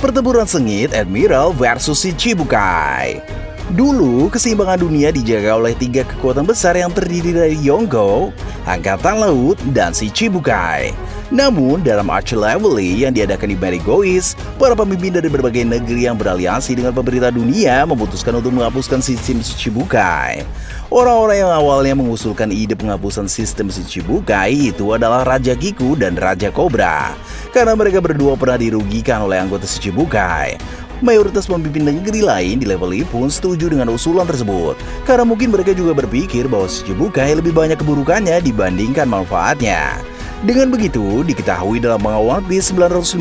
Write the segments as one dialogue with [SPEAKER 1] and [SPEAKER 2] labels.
[SPEAKER 1] Pertempuran sengit Admiral versus Shichibukai. Dulu, keseimbangan dunia dijaga oleh tiga kekuatan besar yang terdiri dari Yonko, Angkatan Laut, dan Shichibukai. Namun, dalam Arch Rivalry yang diadakan di Marigois, para pemimpin dari berbagai negeri yang beraliansi dengan pemerintah dunia memutuskan untuk menghapuskan sistem Shichibukai. Orang-orang yang awalnya mengusulkan ide penghapusan sistem Shichibukai itu adalah Raja Kiku dan Raja Cobra, karena mereka berdua pernah dirugikan oleh anggota Shichibukai. Mayoritas pemimpin negeri lain di level I pun setuju dengan usulan tersebut, karena mungkin mereka juga berpikir bahwa Shichibukai lebih banyak keburukannya dibandingkan manfaatnya. Dengan begitu, diketahui dalam manga One Piece 956,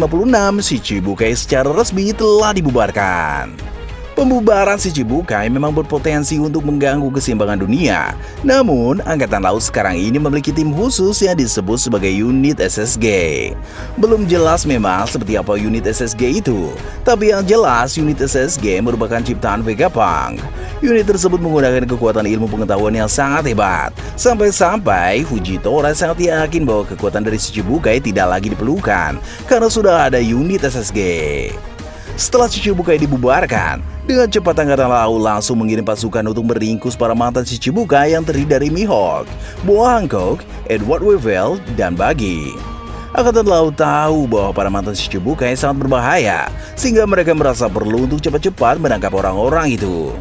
[SPEAKER 1] Shichibukai secara resmi telah dibubarkan. Pembubaran Shichibukai memang berpotensi untuk mengganggu keseimbangan dunia. Namun, Angkatan Laut sekarang ini memiliki tim khusus yang disebut sebagai unit SSG. Belum jelas memang seperti apa unit SSG itu, tapi yang jelas unit SSG merupakan ciptaan Vegapunk. Unit tersebut menggunakan kekuatan ilmu pengetahuan yang sangat hebat. Sampai-sampai Fujitora sangat yakin bahwa kekuatan dari Shichibukai tidak lagi diperlukan, karena sudah ada unit SSG. Setelah Shichibukai dibubarkan, dengan cepat Angkatan Laut langsung mengirim pasukan untuk meringkus para mantan Shichibukai yang terdiri dari Mihawk, Boa Hancock, Edward Weevil, dan Buggy. Angkatan Laut tahu bahwa para mantan Shichibukai sangat berbahaya, sehingga mereka merasa perlu untuk cepat-cepat menangkap orang-orang itu.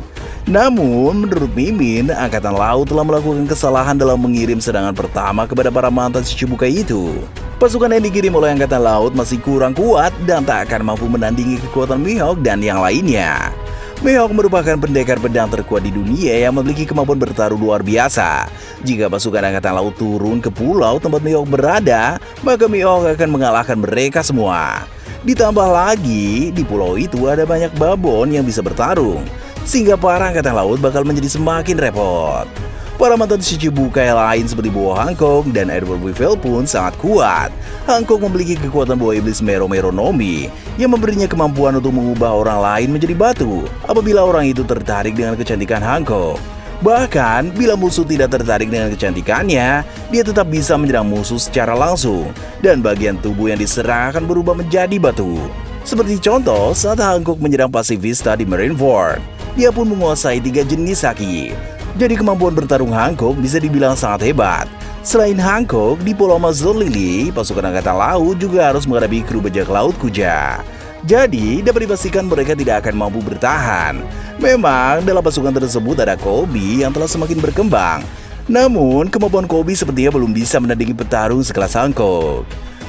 [SPEAKER 1] Namun, menurut Mimin, Angkatan Laut telah melakukan kesalahan dalam mengirim serangan pertama kepada para mantan Shichibukai itu. Pasukan yang dikirim oleh Angkatan Laut masih kurang kuat dan tak akan mampu menandingi kekuatan Mihawk dan yang lainnya. Mihawk merupakan pendekar pedang terkuat di dunia yang memiliki kemampuan bertarung luar biasa. Jika pasukan Angkatan Laut turun ke pulau tempat Mihawk berada, maka Mihawk akan mengalahkan mereka semua. Ditambah lagi, di pulau itu ada banyak babon yang bisa bertarung, sehingga para Angkatan Laut bakal menjadi semakin repot. Para mantan Shichibukai lain seperti Boa Hancock dan Edward Weevil pun sangat kuat. Hancock memiliki kekuatan Boa Iblis Mero Mero Nomi yang memberinya kemampuan untuk mengubah orang lain menjadi batu apabila orang itu tertarik dengan kecantikan Hancock. Bahkan, bila musuh tidak tertarik dengan kecantikannya, dia tetap bisa menyerang musuh secara langsung, dan bagian tubuh yang diserang akan berubah menjadi batu. Seperti contoh, saat Hancock menyerang Pacifista di Marineford, dia pun menguasai 3 jenis haki. Jadi kemampuan bertarung Hancock bisa dibilang sangat hebat. Selain Hancock, di Pulau Mazur Lily, pasukan Angkatan Laut juga harus menghadapi kru bajak laut Kuja. Jadi, dapat dipastikan mereka tidak akan mampu bertahan. Memang, dalam pasukan tersebut ada Koby yang telah semakin berkembang. Namun, kemampuan Koby sepertinya belum bisa menandingi petarung sekelas Hancock.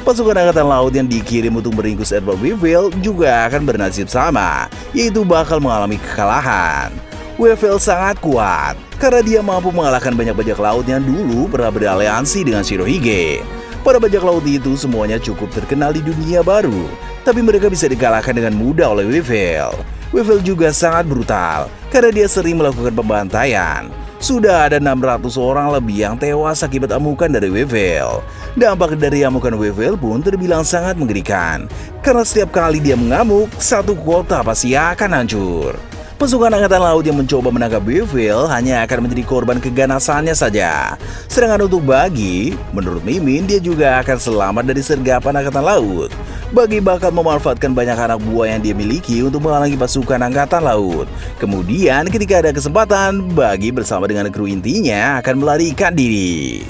[SPEAKER 1] Pasukan Angkatan Laut yang dikirim untuk meringkus Edward Weevil juga akan bernasib sama, yaitu bakal mengalami kekalahan. Weevil sangat kuat, karena dia mampu mengalahkan banyak bajak laut yang dulu pernah beraliansi dengan Shirohige. Para bajak laut itu semuanya cukup terkenal di dunia baru, tapi mereka bisa dikalahkan dengan mudah oleh Weevil. Weevil juga sangat brutal, karena dia sering melakukan pembantaian. Sudah ada 600 orang lebih yang tewas akibat amukan dari Weevil. Dampak dari amukan Weevil pun terbilang sangat mengerikan, karena setiap kali dia mengamuk, satu kota pasti akan hancur. Pasukan Angkatan Laut yang mencoba menangkap Weevil hanya akan menjadi korban keganasannya saja. Sedangkan untuk Buggy, menurut Mimin, dia juga akan selamat dari sergapan Angkatan Laut. Buggy bakal memanfaatkan banyak anak buah yang dia miliki untuk menghalangi pasukan Angkatan Laut. Kemudian ketika ada kesempatan, Buggy bersama dengan kru intinya akan melarikan diri.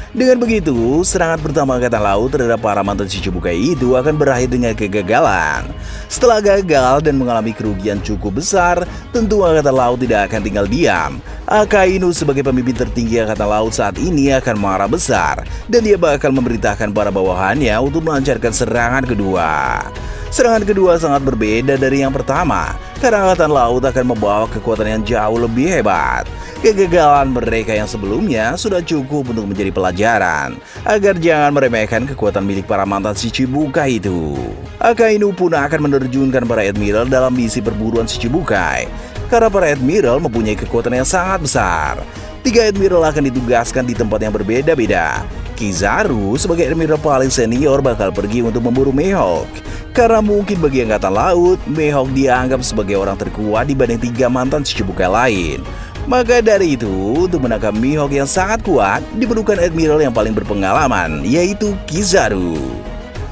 [SPEAKER 1] Dengan begitu, serangan pertama Angkatan Laut terhadap para mantan Shichibukai itu akan berakhir dengan kegagalan. Setelah gagal dan mengalami kerugian cukup besar, tentu Angkatan Laut tidak akan tinggal diam. Akainu sebagai pemimpin tertinggi Angkatan Laut saat ini akan marah besar, dan dia bakal memerintahkan para bawahannya untuk melancarkan serangan kedua. Serangan kedua sangat berbeda dari yang pertama, karena Angkatan Laut akan membawa kekuatan yang jauh lebih hebat. Kegagalan mereka yang sebelumnya sudah cukup untuk menjadi pelajaran agar jangan meremehkan kekuatan milik para mantan Shichibukai itu. Akainu pun akan menerjunkan para admiral dalam misi perburuan Shichibukai, karena para admiral mempunyai kekuatan yang sangat besar. 3 admiral akan ditugaskan di tempat yang berbeda-beda. Kizaru sebagai admiral paling senior bakal pergi untuk memburu Mihawk, karena mungkin bagi Angkatan Laut, Mihawk dianggap sebagai orang terkuat dibanding 3 mantan Shichibukai lain. Maka dari itu, untuk menangkap Mihawk yang sangat kuat, diperlukan admiral yang paling berpengalaman, yaitu Kizaru.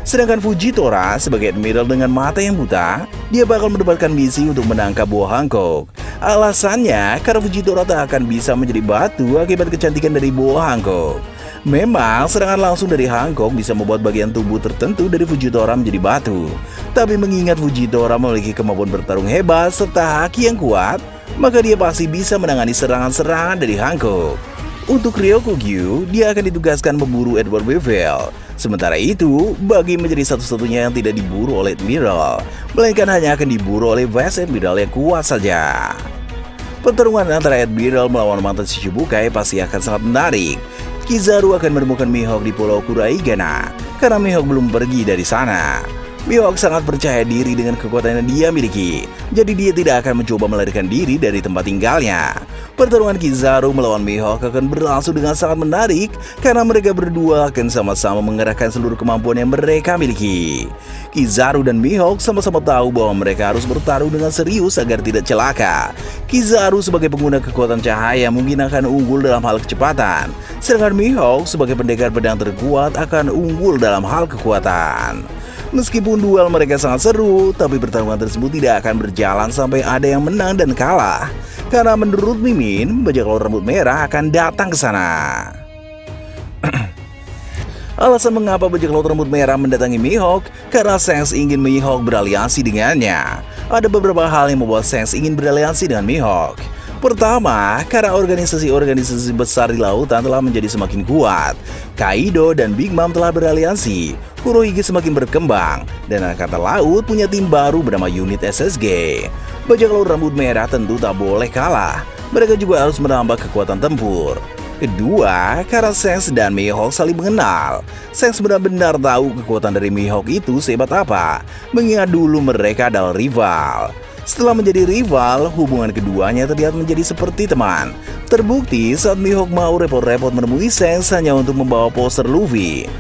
[SPEAKER 1] Sedangkan Fujitora sebagai Admiral dengan mata yang buta, dia bakal mendapatkan misi untuk menangkap buah Hancock. Alasannya karena Fujitora tak akan bisa menjadi batu akibat kecantikan dari buah Hancock. Memang serangan langsung dari Hancock bisa membuat bagian tubuh tertentu dari Fujitora menjadi batu. Tapi mengingat Fujitora memiliki kemampuan bertarung hebat serta haki yang kuat, maka dia pasti bisa menangani serangan-serangan dari Hancock. Untuk Ryokugyu, dia akan ditugaskan memburu Edward Weevil. Sementara itu, Buggy menjadi satu-satunya yang tidak diburu oleh Admiral, melainkan hanya akan diburu oleh Vice Admiral yang kuat saja. Pertarungan antara Admiral melawan mantan Shichibukai pasti akan sangat menarik. Kizaru akan menemukan Mihawk di Pulau Kuraigana, karena Mihawk belum pergi dari sana. Mihawk sangat percaya diri dengan kekuatan yang dia miliki, jadi dia tidak akan mencoba melarikan diri dari tempat tinggalnya. Pertarungan Kizaru melawan Mihawk akan berlangsung dengan sangat menarik karena mereka berdua akan sama-sama mengerahkan seluruh kemampuan yang mereka miliki. Kizaru dan Mihawk sama-sama tahu bahwa mereka harus bertarung dengan serius agar tidak celaka. Kizaru sebagai pengguna kekuatan cahaya mungkin akan unggul dalam hal kecepatan, sedangkan Mihawk sebagai pendekar pedang terkuat akan unggul dalam hal kekuatan. Meskipun duel mereka sangat seru, tapi pertarungan tersebut tidak akan berjalan sampai ada yang menang dan kalah. Karena menurut Mimin, bajak laut rambut merah akan datang ke sana. Alasan mengapa bajak laut rambut merah mendatangi Mihawk, karena Shanks ingin Mihawk beraliansi dengannya. Ada beberapa hal yang membuat Shanks ingin beraliansi dengan Mihawk. Pertama, karena organisasi-organisasi besar di lautan telah menjadi semakin kuat. Kaido dan Big Mom telah beraliansi, Kurohige semakin berkembang, dan Angkatan Laut punya tim baru bernama Unit SSG. Bajak laut rambut merah tentu tak boleh kalah, mereka juga harus menambah kekuatan tempur. Kedua, karena Shanks dan Mihawk saling mengenal. Shanks benar-benar tahu kekuatan dari Mihawk itu sehebat apa, mengingat dulu mereka adalah rival. Setelah menjadi rival, hubungan keduanya terlihat menjadi seperti teman. Terbukti saat Mihawk mau repot-repot menemui Shanks hanya untuk membawa poster Luffy.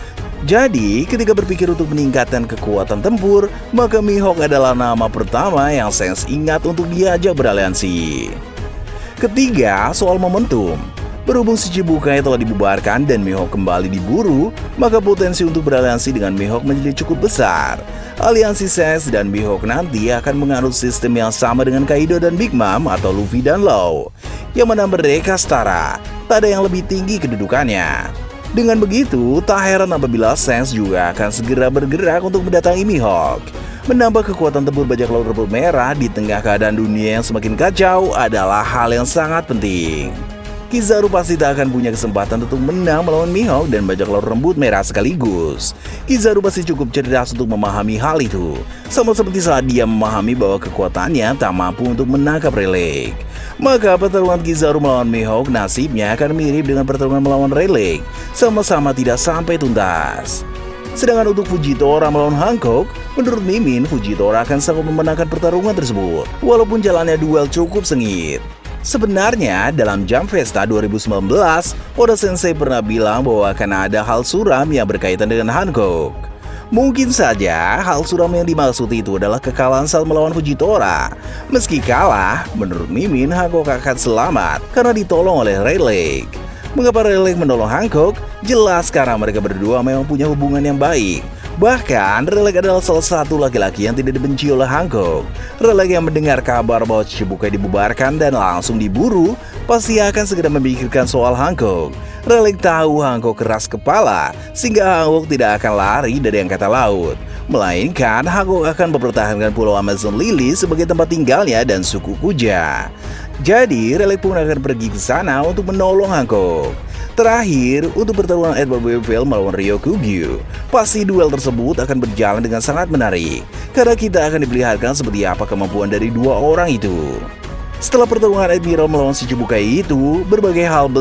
[SPEAKER 1] Jadi, ketika berpikir untuk meningkatkan kekuatan tempur, maka Mihawk adalah nama pertama yang Shanks ingat untuk diajak beraliansi. Ketiga, soal momentum. Berhubung Shichibukai telah dibubarkan dan Mihawk kembali diburu, maka potensi untuk beraliansi dengan Mihawk menjadi cukup besar. Aliansi Shanks dan Mihawk nanti akan menganut sistem yang sama dengan Kaido dan Big Mom atau Luffy dan Law, yang mana mereka setara, tak ada yang lebih tinggi kedudukannya. Dengan begitu, tak heran apabila Shanks juga akan segera bergerak untuk mendatangi Mihawk. Menambah kekuatan tempur bajak laut rambut merah di tengah keadaan dunia yang semakin kacau adalah hal yang sangat penting. Kizaru pasti tak akan punya kesempatan untuk menang melawan Mihawk dan bajak laut rambut merah sekaligus. Kizaru pasti cukup cerdas untuk memahami hal itu, sama seperti saat dia memahami bahwa kekuatannya tak mampu untuk menangkap Rayleigh. Maka pertarungan Kizaru melawan Mihawk nasibnya akan mirip dengan pertarungan melawan Rayleigh, sama-sama tidak sampai tuntas. Sedangkan untuk Fujitora melawan Hancock, menurut Mimin, Fujitora akan sanggup memenangkan pertarungan tersebut, walaupun jalannya duel cukup sengit. Sebenarnya, dalam Jump Festa 2019, Oda Sensei pernah bilang bahwa akan ada hal suram yang berkaitan dengan Hancock. Mungkin saja hal suram yang dimaksud itu adalah kekalahan saat melawan Fujitora. Meski kalah, menurut Mimin, Hancock akan selamat karena ditolong oleh Rayleigh. Mengapa Rayleigh menolong Hancock? Jelas karena mereka berdua memang punya hubungan yang baik. Bahkan, Rayleigh adalah salah satu laki-laki yang tidak dibenci oleh Hancock. Rayleigh yang mendengar kabar bahwa Shichibukai dibubarkan dan langsung diburu, pasti akan segera memikirkan soal Hancock. Rayleigh tahu Hancock keras kepala, sehingga Hancock tidak akan lari dari Angkatan Laut. Melainkan, Hancock akan mempertahankan Pulau Amazon Lily sebagai tempat tinggalnya dan suku Kuja. Jadi, Rayleigh pun akan pergi ke sana untuk menolong Hancock. Terakhir, untuk pertarungan Edward Weevil melawan Ryokugyu, pasti duel tersebut akan berjalan dengan sangat menarik, karena kita akan diperlihatkan seperti apa kemampuan dari dua orang itu. Setelah pertarungan Admiral melawan Shichibukai itu, berbagai hal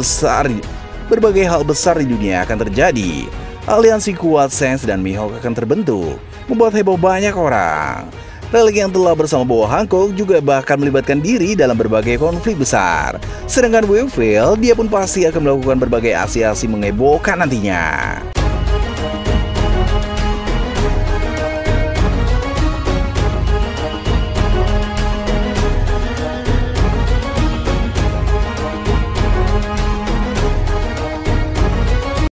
[SPEAKER 1] besar di dunia akan terjadi. Aliansi kuat Shanks dan Mihawk akan terbentuk, membuat heboh banyak orang. Rayleigh yang telah bersama bawa Hancock juga bahkan melibatkan diri dalam berbagai konflik besar. Sedangkan Weevil, dia pun pasti akan melakukan berbagai aksi-aksi menghebohkan nantinya.